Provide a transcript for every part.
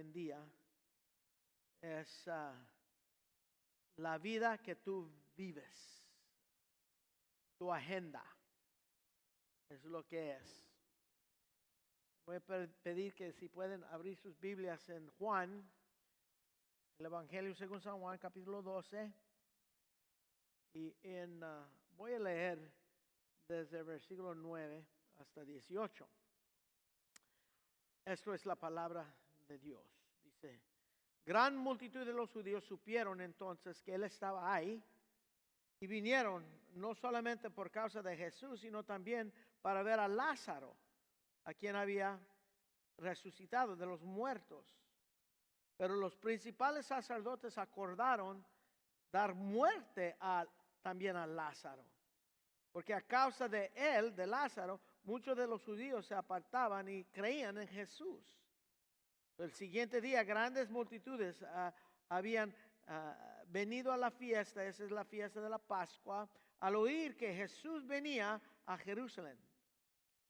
en día es la vida que tú vives, tu agenda, es lo que es. Voy a pedir que si pueden abrir sus Biblias en Juan, el Evangelio según San Juan, capítulo 12, y voy a leer desde el versículo 9 hasta 18. Esto es la palabra de Dios. Dice, gran multitud de los judíos supieron entonces que Él estaba ahí y vinieron no solamente por causa de Jesús, sino también para ver a Lázaro, a quien había resucitado de los muertos. Pero los principales sacerdotes acordaron dar muerte también a Lázaro, porque a causa de él, de Lázaro, muchos de los judíos se apartaban y creían en Jesús. El siguiente día, grandes multitudes habían venido a la fiesta, esa es la fiesta de la Pascua, al oír que Jesús venía a Jerusalén.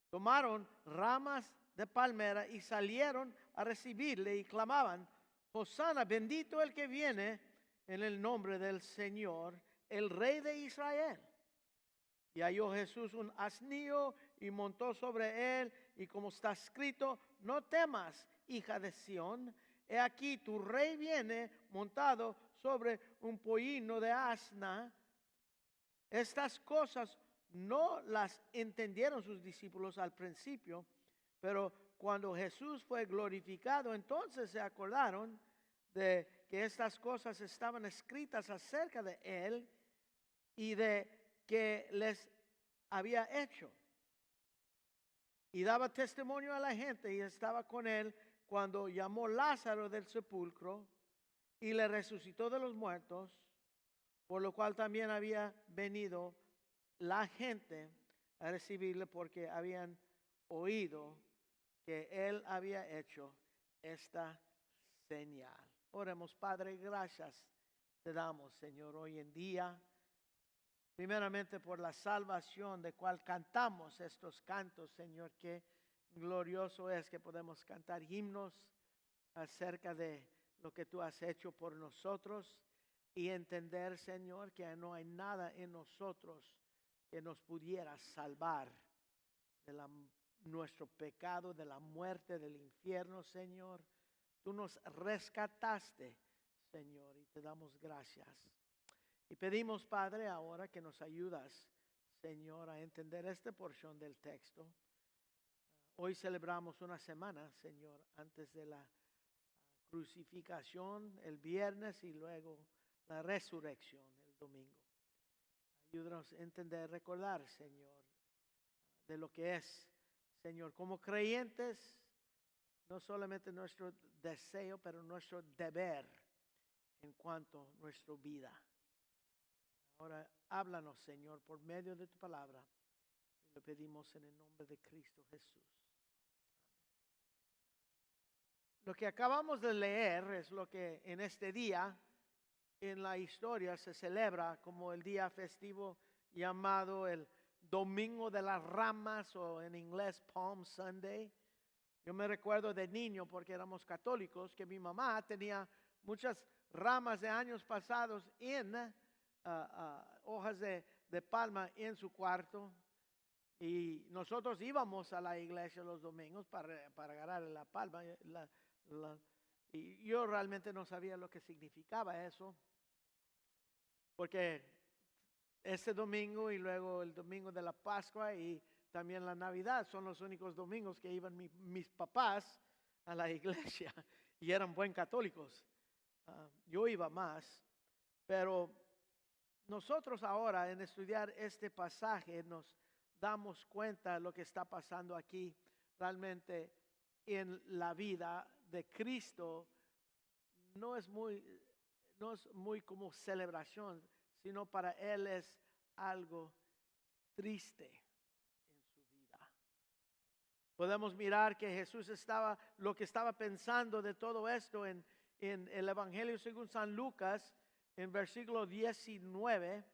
Tomaron ramas de palmera y salieron a recibirle y clamaban, Hosana, bendito el que viene en el nombre del Señor, el Rey de Israel. Y halló Jesús un asnillo y montó sobre él, y como está escrito, no temas, hija de Sión, he aquí tu rey viene montado sobre un pollino de asna. Estas cosas no las entendieron sus discípulos al principio, pero cuando Jesús fue glorificado, entonces se acordaron de que estas cosas estaban escritas acerca de él y de que les había hecho. Y daba testimonio a la gente y estaba con él cuando llamó Lázaro del sepulcro y le resucitó de los muertos, por lo cual también había venido la gente a recibirle porque habían oído que él había hecho esta señal. Oremos, Padre, gracias te damos, Señor, hoy en día. Primeramente por la salvación de cual cantamos estos cantos, Señor, que glorioso es que podemos cantar himnos acerca de lo que tú has hecho por nosotros y entender, Señor, que no hay nada en nosotros que nos pudiera salvar de nuestro pecado, de la muerte, del infierno, Señor. Tú nos rescataste, Señor, y te damos gracias. Y pedimos, Padre, ahora que nos ayudas, Señor, a entender esta porción del texto. Hoy celebramos una semana, Señor, antes de la crucificación el viernes y luego la resurrección el domingo. Ayúdanos a entender, recordar, Señor, de lo que es, Señor, como creyentes, no solamente nuestro deseo, pero nuestro deber en cuanto a nuestra vida. Ahora háblanos, Señor, por medio de tu palabra. Y lo pedimos en el nombre de Cristo Jesús. Amén. Lo que acabamos de leer es lo que en este día, en la historia, se celebra como el día festivo llamado el Domingo de las Ramas, o en inglés Palm Sunday. Yo me recuerdo de niño, porque éramos católicos, que mi mamá tenía muchas ramas de años pasados en hojas de palma en su cuarto, y nosotros íbamos a la iglesia los domingos para agarrar la palma, y yo realmente no sabía lo que significaba eso, porque este domingo y luego el domingo de la Pascua y también la Navidad son los únicos domingos que iban mis papás a la iglesia y eran buen católicos. Yo iba más, pero nosotros ahora en estudiar este pasaje nos damos cuenta de lo que está pasando aquí realmente en la vida de Cristo. No es muy como celebración, sino para Él es algo triste en su vida. Podemos mirar que Jesús lo que estaba pensando de todo esto en el Evangelio según San Lucas, en versículo 19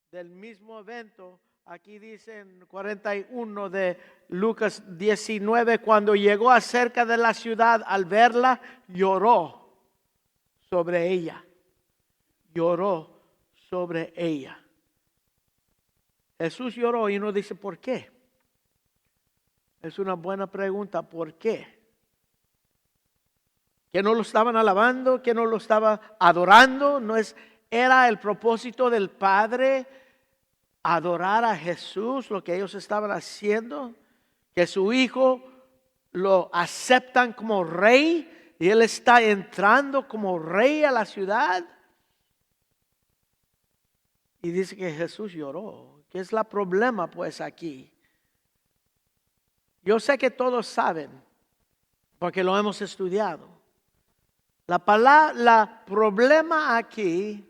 del mismo evento, Aquí dice en 41 de Lucas 19, cuando llegó acerca de la ciudad, al verla, lloró sobre ella. Lloró sobre ella. Jesús lloró y uno dice, ¿por qué? Es una buena pregunta, ¿por qué? ¿Que no lo estaban alabando? ¿Que no lo estaba adorando? ¿No era el propósito del Padre adorar a Jesús, lo que ellos estaban haciendo? Que su hijo lo aceptan como rey y él está entrando como rey a la ciudad. Y dice que Jesús lloró. ¿Qué es el problema pues aquí? Yo sé que todos saben, porque lo hemos estudiado. La problema aquí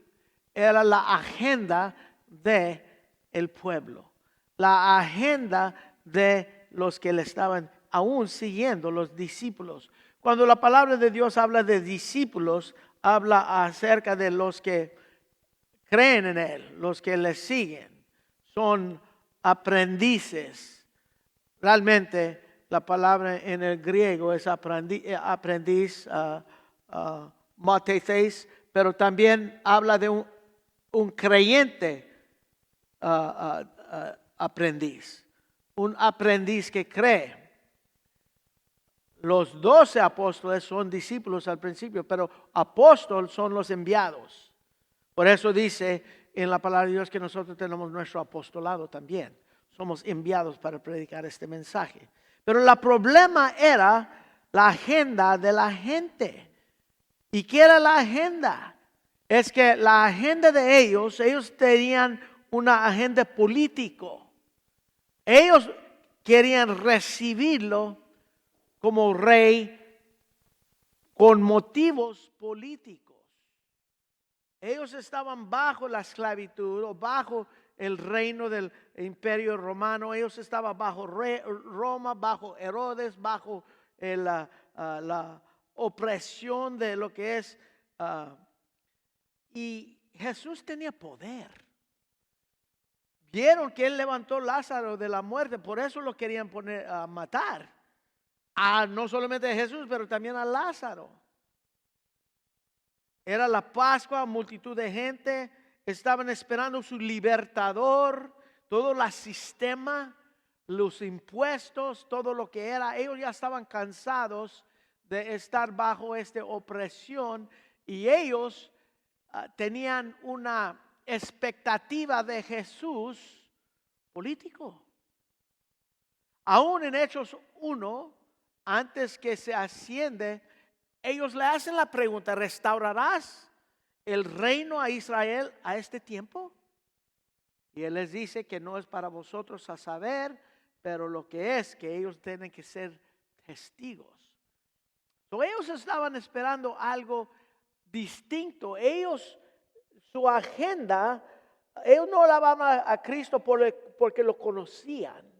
era la agenda de el pueblo, la agenda de los que le estaban aún siguiendo, los discípulos. Cuando la palabra de Dios habla de discípulos, habla acerca de los que creen en Él, los que le siguen, son aprendices. Realmente la palabra en el griego es aprendiz, mathetes, pero también habla de un creyente aprendiz, un aprendiz que cree. Los 12 apóstoles son discípulos al principio, pero apóstoles son los enviados. Por eso dice en la palabra de Dios que nosotros tenemos nuestro apostolado también. Somos enviados para predicar este mensaje. Pero el problema era la agenda de la gente. ¿Y qué era la agenda? Es que la agenda de ellos tenían una agenda político. Ellos querían recibirlo como rey con motivos políticos. Ellos estaban bajo la esclavitud o bajo el reino del imperio romano. Ellos estaban bajo Roma, bajo Herodes, bajo la opresión de lo que es. Y Jesús tenía poder. Vieron que él levantó a Lázaro de la muerte, por eso lo querían poner a matar. No solamente a Jesús, pero también a Lázaro. Era la Pascua, multitud de gente estaban esperando su libertador, todo el sistema, los impuestos, todo lo que era. Ellos ya estaban cansados de estar bajo esta opresión y ellos tenían una expectativa de Jesús político. Aún en Hechos 1, antes que se asciende, ellos le hacen la pregunta, ¿restaurarás el reino a Israel a este tiempo? Y él les dice que no es para vosotros a saber, pero lo que es que ellos tienen que ser testigos. Ellos estaban esperando algo distinto. Su agenda, ellos no alababan a Cristo porque lo conocían.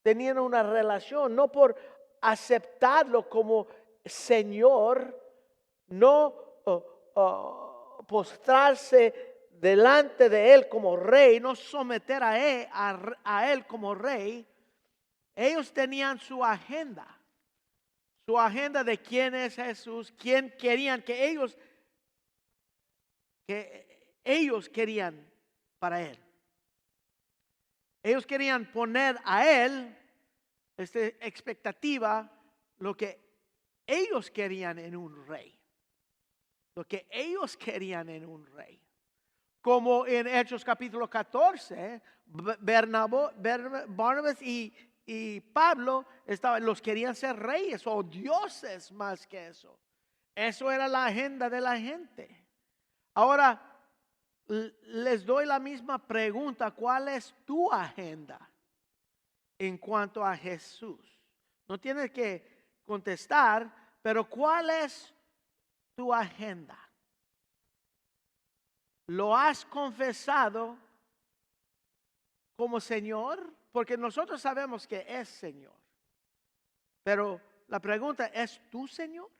Tenían una relación, no por aceptarlo como Señor, no postrarse delante de Él como rey, no someter a él como rey. Ellos tenían su agenda de quién es Jesús, quién querían que ellos querían para Él. Ellos querían poner a Él, esta expectativa, lo que ellos querían en un rey. Lo que ellos querían en un rey. Como en Hechos capítulo 14, Barnabas y Pablo los querían ser reyes o dioses más que eso. Eso era la agenda de la gente. Ahora, les doy la misma pregunta. ¿Cuál es tu agenda en cuanto a Jesús? No tienes que contestar, pero ¿cuál es tu agenda? ¿Lo has confesado como Señor? Porque nosotros sabemos que es Señor. Pero la pregunta, ¿es tu Señor?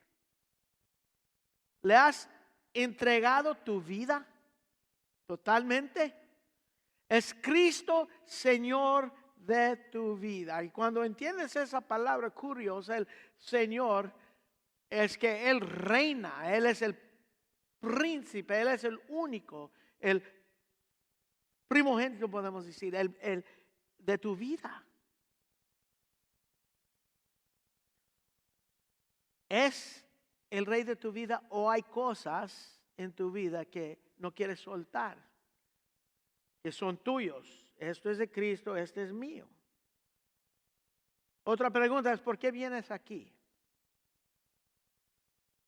¿Le has entregado tu vida totalmente? Es Cristo, Señor de tu vida. Y cuando entiendes esa palabra curiosa, el Señor, es que Él reina, Él es el príncipe, Él es el único, el primogénito, podemos decir, el de tu vida. ¿Es el rey de tu vida o hay cosas en tu vida que no quieres soltar, que son tuyos? Esto es de Cristo, este es mío. Otra pregunta es, ¿por qué vienes aquí?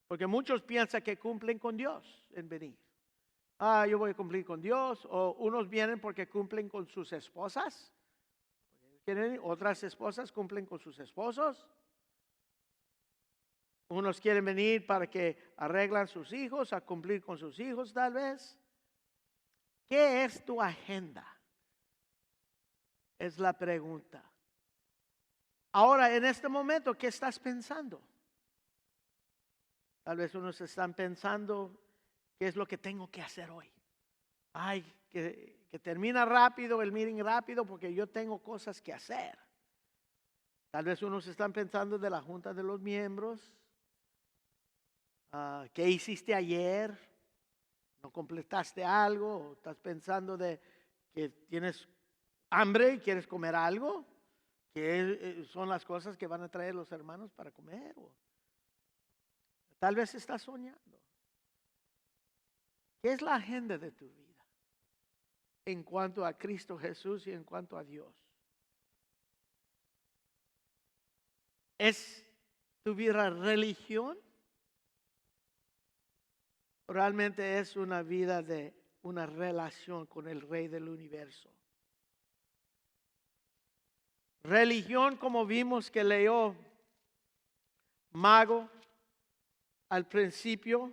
Porque muchos piensan que cumplen con Dios en venir. Yo voy a cumplir con Dios. O unos vienen porque cumplen con sus esposas. Otras esposas cumplen con sus esposos. Unos quieren venir para que arreglan sus hijos, a cumplir con sus hijos tal vez. ¿Qué es tu agenda? Es la pregunta. Ahora, en este momento, ¿qué estás pensando? Tal vez unos están pensando, ¿qué es lo que tengo que hacer hoy? Ay, que termina rápido el meeting rápido porque yo tengo cosas que hacer. Tal vez unos están pensando de la junta de los miembros. ¿Qué hiciste ayer? ¿No completaste algo? ¿O estás pensando de que tienes hambre y quieres comer algo? ¿Qué son las cosas que van a traer los hermanos para comer? O tal vez estás soñando. ¿Qué es la agenda de tu vida en cuanto a Cristo Jesús y en cuanto a Dios? ¿Es tu vida religión? Realmente es una vida de una relación con el Rey del universo. Religión, como vimos que leyó Mago al principio.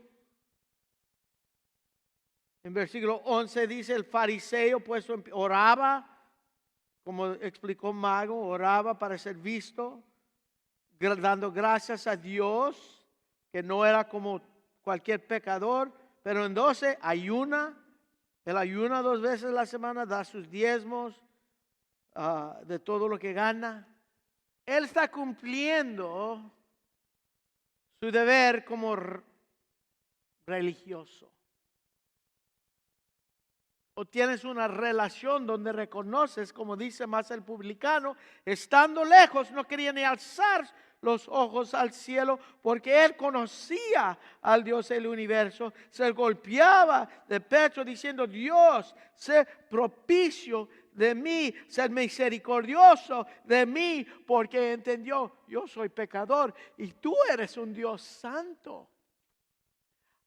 En versículo 11 dice, el fariseo pues oraba, como explicó Mago, oraba para ser visto, dando gracias a Dios, que no era como cualquier pecador, pero en 12 ayuna, él ayuna 2 veces a la semana, da sus diezmos de todo lo que gana. Él está cumpliendo su deber como religioso. O tienes una relación donde reconoces, como dice más el publicano, estando lejos no quería ni alzar los ojos al cielo porque él conocía al Dios del universo. Se golpeaba de pecho diciendo, Dios, sé propicio de mí, sé misericordioso de mí, porque entendió, yo soy pecador y tú eres un Dios santo.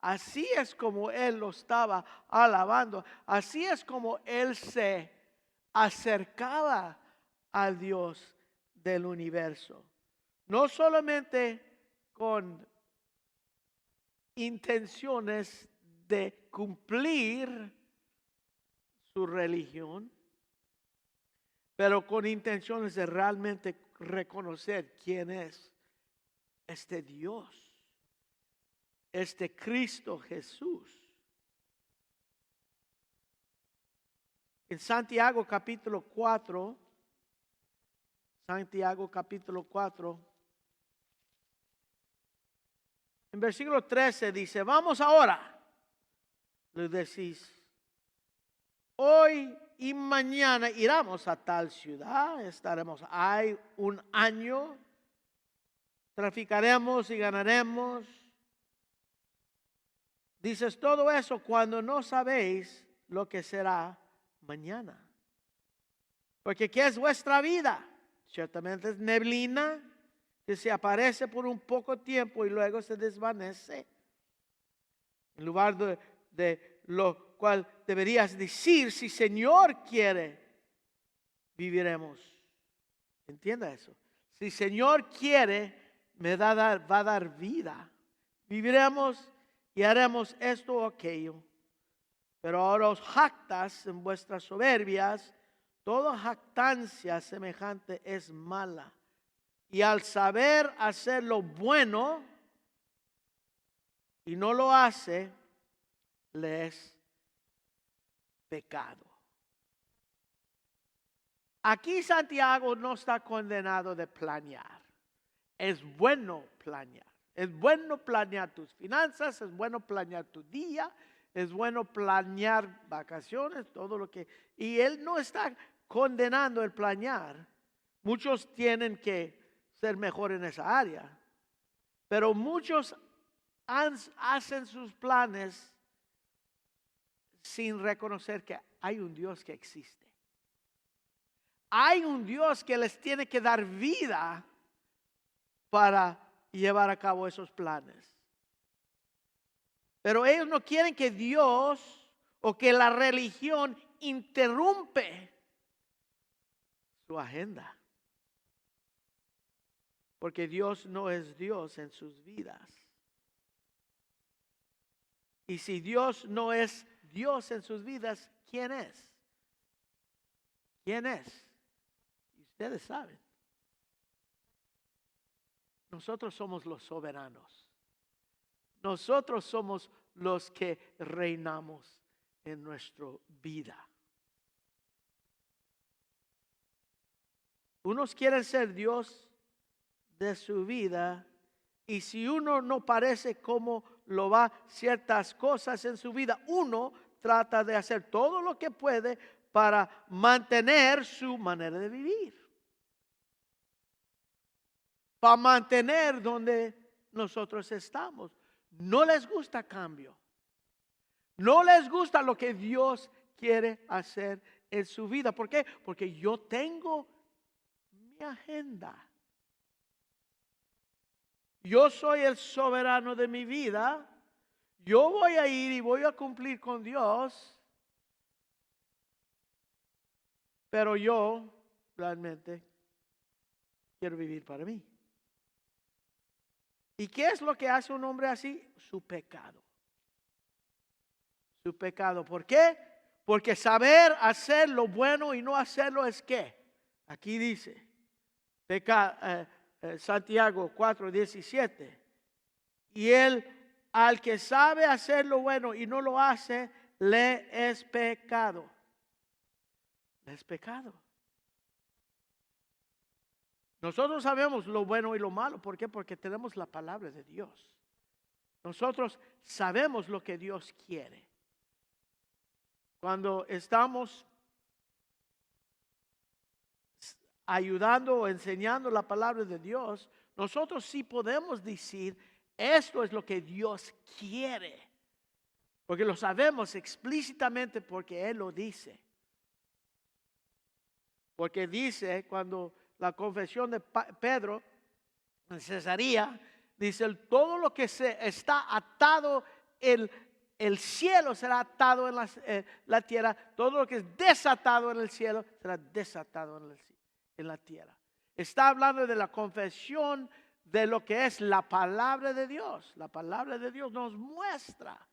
Así es como él lo estaba alabando. Así es como él se acercaba al Dios del universo. No solamente con intenciones de cumplir su religión, pero con intenciones de realmente reconocer quién es este Dios. Este Cristo Jesús. En Santiago capítulo 4, en versículo 13 dice, vamos ahora, le decís, hoy y mañana iremos a tal ciudad, estaremos ahí un año, traficaremos y ganaremos. Dices todo eso cuando no sabéis lo que será mañana. Porque ¿qué es vuestra vida? Ciertamente es neblina que se aparece por un poco tiempo y luego se desvanece. En lugar de lo cual deberías decir, si Señor quiere, viviremos. Entienda eso. Si Señor quiere, va a dar vida. Viviremos y haremos esto o aquello. Pero ahora os jactas en vuestras soberbias. Toda jactancia semejante es mala. Y al saber hacer lo bueno y no lo hace, le es pecado. Aquí Santiago no está condenado de planear. Es bueno planear. Es bueno planear tus finanzas, es bueno planear tu día, es bueno planear vacaciones, todo lo que... Y él no está condenando el planear. Muchos tienen que ser mejor en esa área, pero muchos hacen sus planes sin reconocer que hay un Dios que existe. Hay un Dios que les tiene que dar vida para llevar a cabo esos planes. Pero ellos no quieren que Dios o que la religión interrumpe su agenda. Porque Dios no es Dios en sus vidas. Y si Dios no es Dios en sus vidas, ¿quién es? ¿Quién es? Y ustedes saben. Nosotros somos los soberanos. Nosotros somos los que reinamos en nuestra vida. Unos quieren ser Dios de su vida, y si uno no parece como lo va ciertas cosas en su vida, uno trata de hacer todo lo que puede para mantener su manera de vivir. Para mantener donde nosotros estamos. No les gusta cambio. No les gusta lo que Dios quiere hacer en su vida. ¿Por qué? Porque yo tengo mi agenda. Yo soy el soberano de mi vida. Yo voy a ir y voy a cumplir con Dios. Pero yo realmente quiero vivir para mí. ¿Y qué es lo que hace un hombre así? Su pecado. Su pecado. ¿Por qué? Porque saber hacer lo bueno y no hacerlo es ¿qué? Aquí dice Santiago 4:17. Y él, al que sabe hacer lo bueno y no lo hace, le es pecado. Le es pecado. Nosotros sabemos lo bueno y lo malo. ¿Por qué? Porque tenemos la palabra de Dios. Nosotros sabemos lo que Dios quiere. Cuando estamos ayudando o enseñando la palabra de Dios, nosotros sí podemos decir, esto es lo que Dios quiere. Porque lo sabemos explícitamente porque Él lo dice. Porque dice cuando la confesión de Pedro en Cesarea, dice, todo lo que está atado en el cielo será atado en la tierra, todo lo que es desatado en el cielo será desatado en la tierra. Está hablando de la confesión de lo que es la palabra de Dios. La palabra de Dios nos muestra.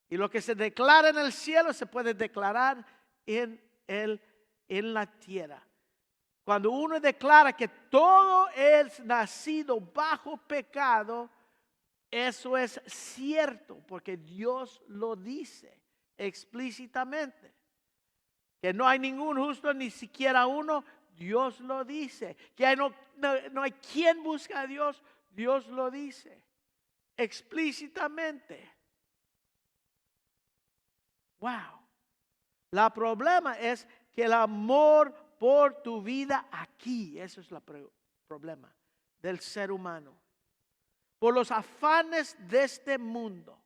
Y lo que se declara en el cielo se puede declarar en la tierra. Cuando uno declara que todo es nacido bajo pecado, eso es cierto, porque Dios lo dice explícitamente. Que no hay ningún justo, ni siquiera uno, Dios lo dice. Que no hay quien busca a Dios, Dios lo dice explícitamente. Wow. El problema es que el amor por tu vida aquí, eso es el problema del ser humano. Por los afanes de este mundo,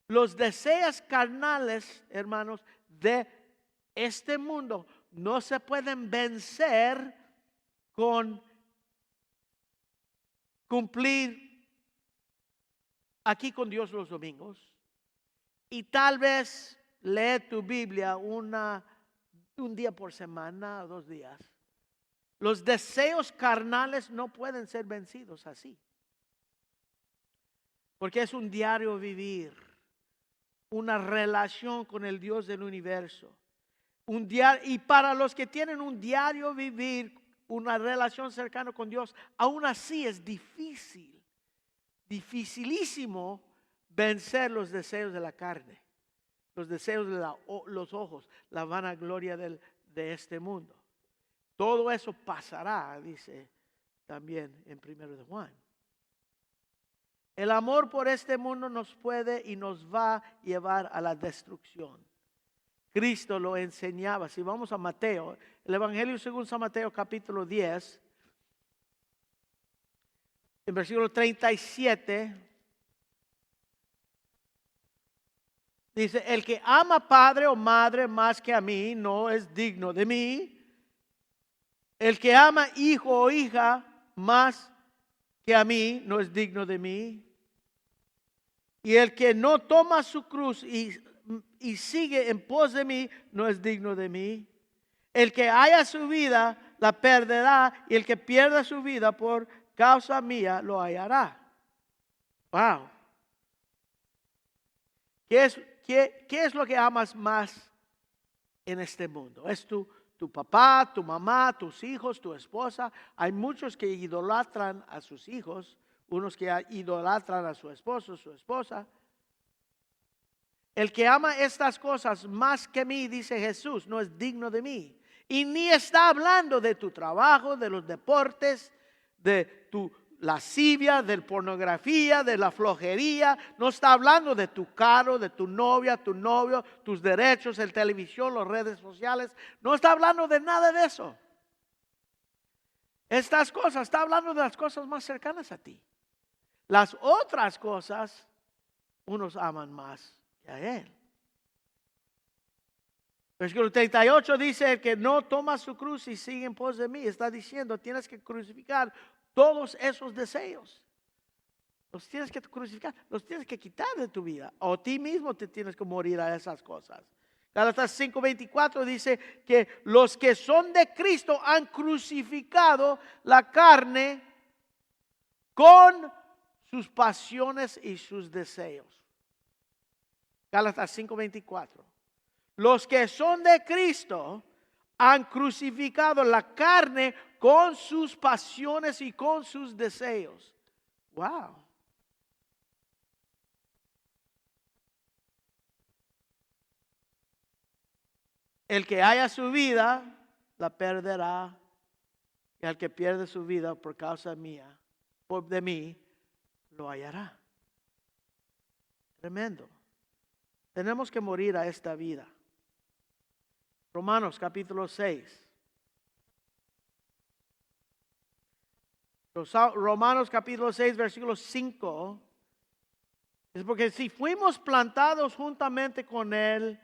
los deseos carnales, hermanos, de este mundo no se pueden vencer con cumplir aquí con Dios los domingos y tal vez leer tu Biblia un día por semana o 2 días. Los deseos carnales no pueden ser vencidos así. Porque es un diario vivir, una relación con el Dios del universo. Y para los que tienen un diario vivir, una relación cercana con Dios, aún así es difícil, dificilísimo vencer los deseos de la carne, los deseos de los ojos, la vanagloria del de este mundo. Todo eso pasará, dice también en 1 de Juan. El amor por este mundo nos puede y nos va a llevar a la destrucción. Cristo lo enseñaba. Si vamos a Mateo, el Evangelio según San Mateo capítulo 10, en versículo 37, dice, el que ama padre o madre más que a mí no es digno de mí. El que ama hijo o hija más que a mí no es digno de mí. Y el que no toma su cruz y sigue en pos de mí no es digno de mí. El que haya su vida la perderá, y el que pierda su vida por causa mía lo hallará. Wow. ¿Qué es lo que amas más en este mundo? ¿Es tu papá, tu mamá, tus hijos, tu esposa? Hay muchos que idolatran a sus hijos, unos que idolatran a su esposo, su esposa. El que ama estas cosas más que mí, dice Jesús, no es digno de mí. Y ni está hablando de tu trabajo, de los deportes, de tu lascivia, de pornografía, de la flojería. No está hablando de tu carro, de tu novia, tu novio, tus derechos, el televisión, las redes sociales. No está hablando de nada de eso. Estas cosas, está hablando de las cosas más cercanas a ti. Las otras cosas, unos aman más que a Él. Versículo 38 dice, el que no toma su cruz y sigue en pos de mí, está diciendo, tienes que crucificar todos esos deseos. Los tienes que crucificar, los tienes que quitar de tu vida. O ti mismo te tienes que morir a esas cosas. Gálatas 5:24 dice que los que son de Cristo han crucificado la carne con sus pasiones y sus deseos. Gálatas 5:24. Los que son de Cristo han crucificado la carne con sus pasiones y con sus deseos. Wow. El que haya su vida, la perderá. Y al que pierde su vida por causa mía, de mí, lo hallará. Tremendo. Tenemos que morir a esta vida. Romanos capítulo 6. Romanos capítulo 6, versículo 5. Es porque si fuimos plantados juntamente con Él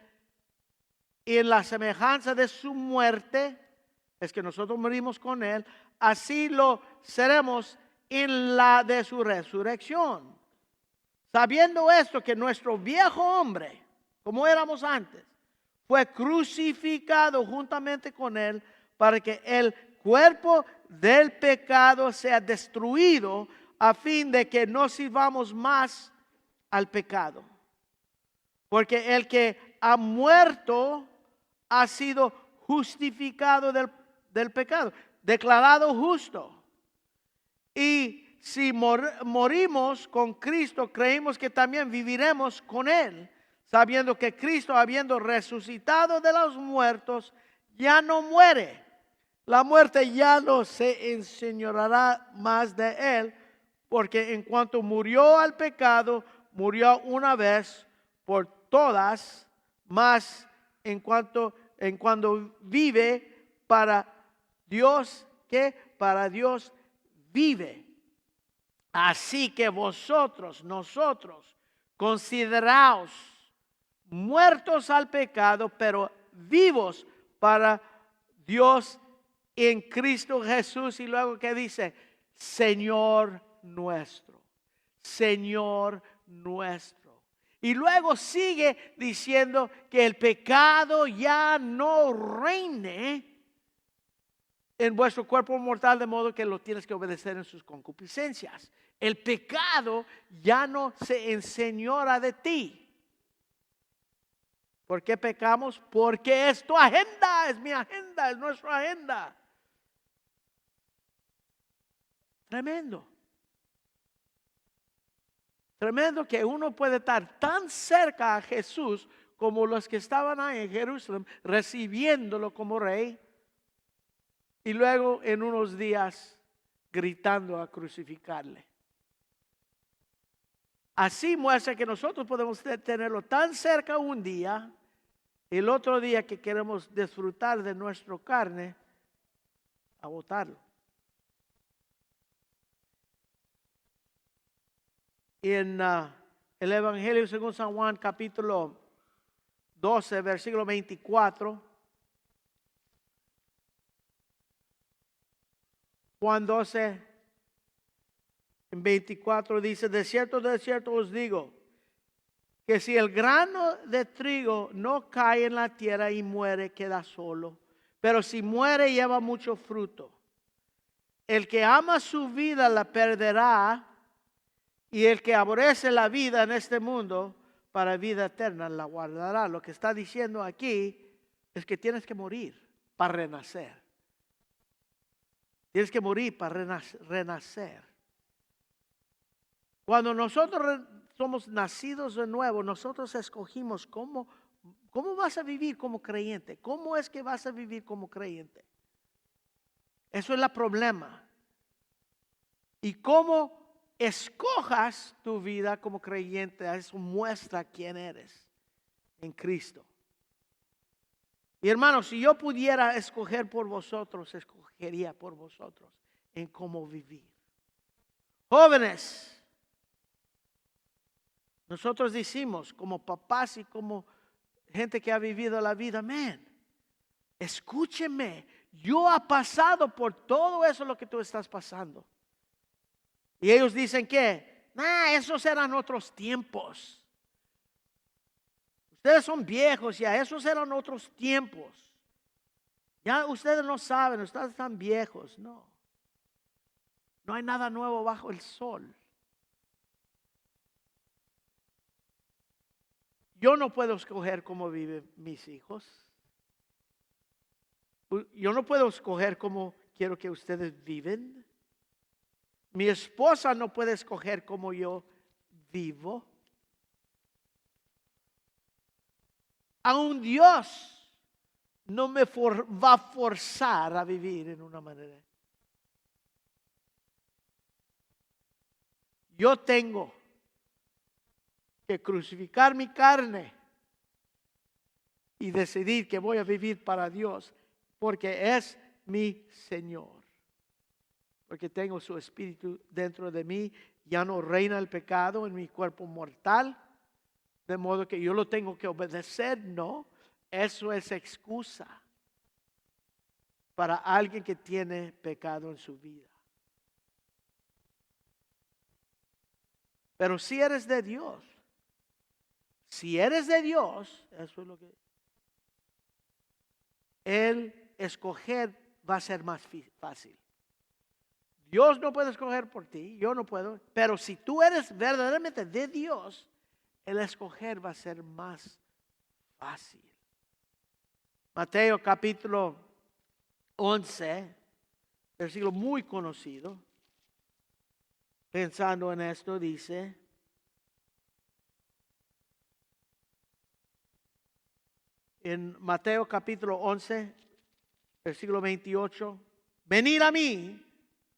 en la semejanza de su muerte, es que nosotros morimos con Él, así lo seremos en la de su resurrección. Sabiendo esto, que nuestro viejo hombre, como éramos antes, fue crucificado juntamente con Él para que el cuerpo del pecado sea destruido, a fin de que no sirvamos más al pecado. Porque el que ha muerto ha sido justificado del pecado, declarado justo. Y si morimos con Cristo, creemos que también viviremos con Él, sabiendo que Cristo, habiendo resucitado de los muertos, ya no muere. La muerte ya no se enseñoreará más de Él, porque en cuanto murió al pecado, murió una vez por todas, mas en cuanto vive para Dios, que para Dios vive. Así que nosotros, consideraos muertos al pecado, pero vivos para Dios en Cristo Jesús. Y luego que dice, Señor nuestro, Señor nuestro. Y luego sigue diciendo que el pecado ya no reine en vuestro cuerpo mortal, de modo que lo tienes que obedecer en sus concupiscencias. El pecado ya no se enseñora de ti. ¿Por qué pecamos? Porque es tu agenda, es mi agenda, es nuestra agenda. Tremendo. Tremendo que uno puede estar tan cerca a Jesús como los que estaban ahí en Jerusalén, recibiéndolo como rey, y luego en unos días gritando a crucificarle. Así muestra que nosotros podemos tenerlo tan cerca un día, el otro día que queremos disfrutar de nuestra carne, a botarlo. En el Evangelio según San Juan, capítulo 12, versículo 24. Juan 12, en 24 dice: de cierto os digo, que si el grano de trigo no cae en la tierra y muere, queda solo. Pero si muere, lleva mucho fruto. El que ama su vida la perderá, y el que aborrece la vida en este mundo, para vida eterna la guardará. Lo que está diciendo aquí es que tienes que morir para renacer. Tienes que morir para renacer. Cuando nosotros somos nacidos de nuevo, nosotros escogimos cómo vas a vivir como creyente. ¿Cómo es que vas a vivir como creyente? Eso es el problema. Y cómo escojas tu vida como creyente, eso muestra quién eres en Cristo. Y hermanos, si yo pudiera escoger por vosotros, escogería por vosotros en cómo vivir. Jóvenes, nosotros decimos como papás y como gente que ha vivido la vida, man, escúcheme, yo he pasado por todo eso lo que tú estás pasando. Y ellos dicen que, esos eran otros tiempos. Ustedes son viejos ya, esos eran otros tiempos. Ya ustedes no saben, ustedes están viejos, no. No hay nada nuevo bajo el sol. Yo no puedo escoger cómo viven mis hijos. Yo no puedo escoger cómo quiero que ustedes viven. Mi esposa no puede escoger cómo yo vivo. Aún Dios no me va a forzar a vivir en una manera. Yo tengo que crucificar mi carne y decidir que voy a vivir para Dios, porque es mi Señor. Porque tengo su espíritu dentro de mí, ya no reina el pecado en mi cuerpo mortal, de modo que yo lo tengo que obedecer. No, eso es excusa para alguien que tiene pecado en su vida. Pero si eres de Dios, eso es lo que el escoger va a ser más fácil. Dios no puede escoger por ti, yo no puedo, pero si tú eres verdaderamente de Dios, el escoger va a ser más fácil. Mateo capítulo 11, versículo muy conocido. Pensando en esto, dice: en Mateo capítulo 11, versículo 28, venid a mí,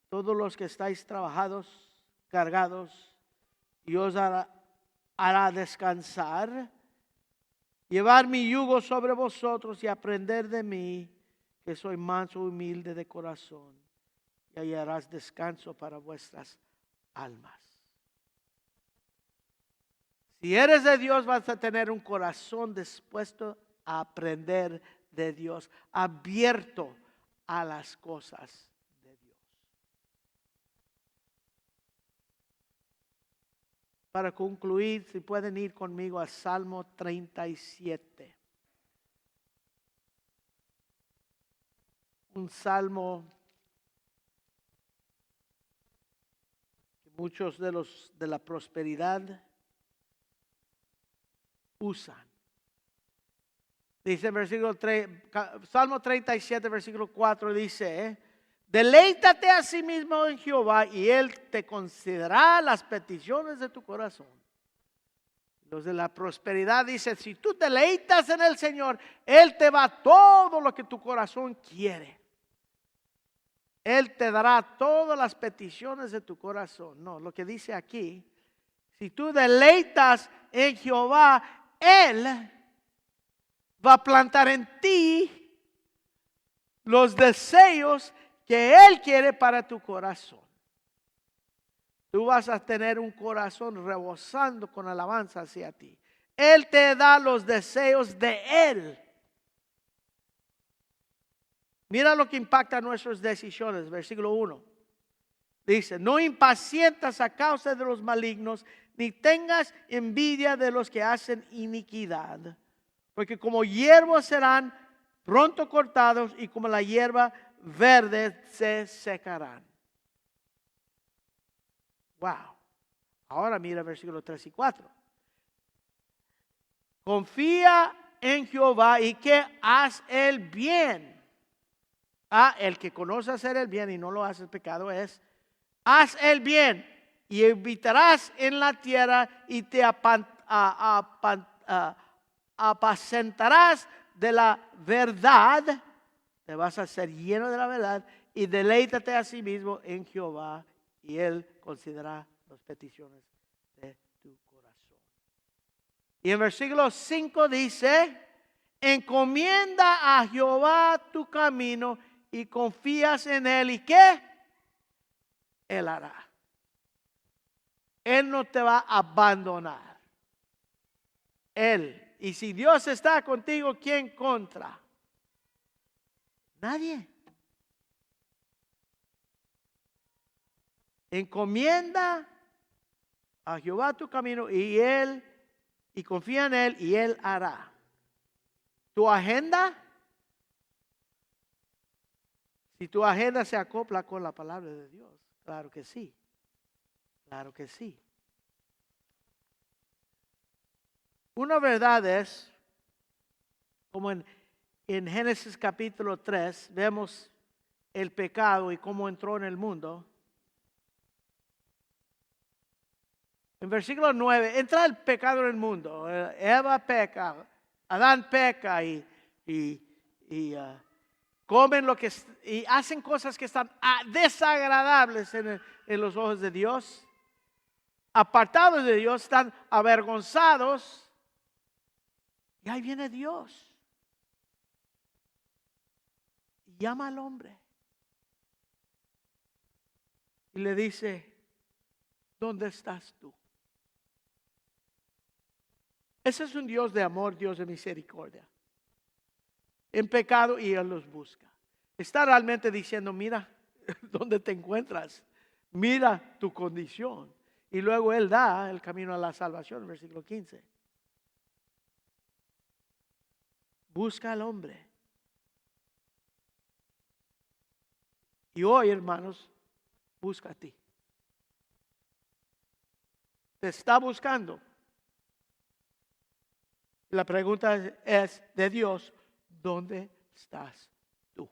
todos los que estáis trabajados, cargados, y os hará descansar. Llevar mi yugo sobre vosotros y aprender de mí, que soy manso y humilde de corazón, y hallarás descanso para vuestras almas. Si eres de Dios, vas a tener un corazón dispuesto a aprender de Dios, abierto a las cosas de Dios. Para concluir, si pueden ir conmigo a Salmo 37. Un salmo que muchos de la prosperidad usan. Dice en versículo 3, Salmo 37, versículo 4, dice: deleítate a sí mismo en Jehová y Él te concederá las peticiones de tu corazón. Los de la prosperidad dicen, si tú te deleitas en el Señor, Él te va todo lo que tu corazón quiere. Él te dará todas las peticiones de tu corazón. No, lo que dice aquí, si tú deleitas en Jehová, Él va a plantar en ti los deseos que Él quiere para tu corazón. Tú vas a tener un corazón rebosando con alabanza hacia ti. Él te da los deseos de Él. Mira lo que impacta nuestras decisiones. Versículo 1. Dice, no impacientas a causa de los malignos, ni tengas envidia de los que hacen iniquidad. Porque como hierbas serán pronto cortados y como la hierba verde se secarán. Wow. Ahora mira versículos 3 y 4. Confía en Jehová y que haz el bien. El que conoce hacer el bien y no lo hace el pecado es, haz el bien y habitarás en la tierra y te apacentarás de la verdad. Te vas a ser lleno de la verdad y deleítate a sí mismo en Jehová y Él considerará las peticiones de tu corazón. Y en versículo 5 dice, encomienda a Jehová tu camino y confías en Él. ¿Y qué? Él hará. Él no te va a abandonar. Él. Y si Dios está contigo, ¿quién contra? Nadie. Encomienda a Jehová tu camino y confía en Él y Él hará. Tu agenda, si tu agenda se acopla con la palabra de Dios, claro que sí. Claro que sí. Una verdad es, como en Génesis capítulo 3, vemos el pecado y cómo entró en el mundo. En versículo 9, entra el pecado en el mundo. Eva peca, Adán peca y comen lo que y hacen cosas que están desagradables en los ojos de Dios. Apartados de Dios, están avergonzados. Y ahí viene Dios. Y llama al hombre. Y le dice, ¿dónde estás tú? Ese es un Dios de amor, Dios de misericordia. En pecado y Él los busca. Está realmente diciendo, mira dónde te encuentras. Mira tu condición. Y luego Él da el camino a la salvación, versículo 15. Busca al hombre. Y hoy, hermanos, busca a ti. Te está buscando. La pregunta es de Dios, ¿dónde estás tú?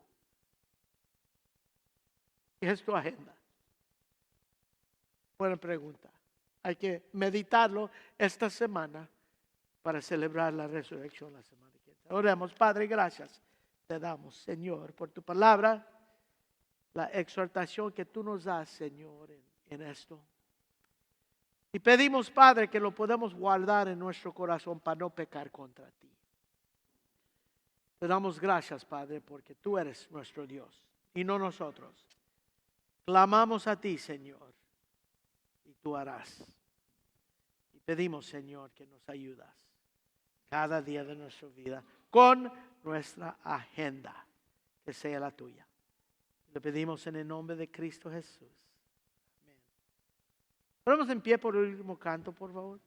¿Qué es tu agenda? Buena pregunta. Hay que meditarlo esta semana para celebrar la resurrección la semana que viene. Oremos, Padre, gracias te damos, Señor, por tu palabra, la exhortación que tú nos das, Señor, en esto. Y pedimos, Padre, que lo podamos guardar en nuestro corazón para no pecar contra ti. Te damos gracias, Padre, porque tú eres nuestro Dios y no nosotros. Clamamos a ti, Señor, y tú harás. Y pedimos, Señor, que nos ayudas cada día de nuestra vida con nuestra agenda, que sea la tuya. Le pedimos en el nombre de Cristo Jesús. Ponemos en pie por el último canto, por favor.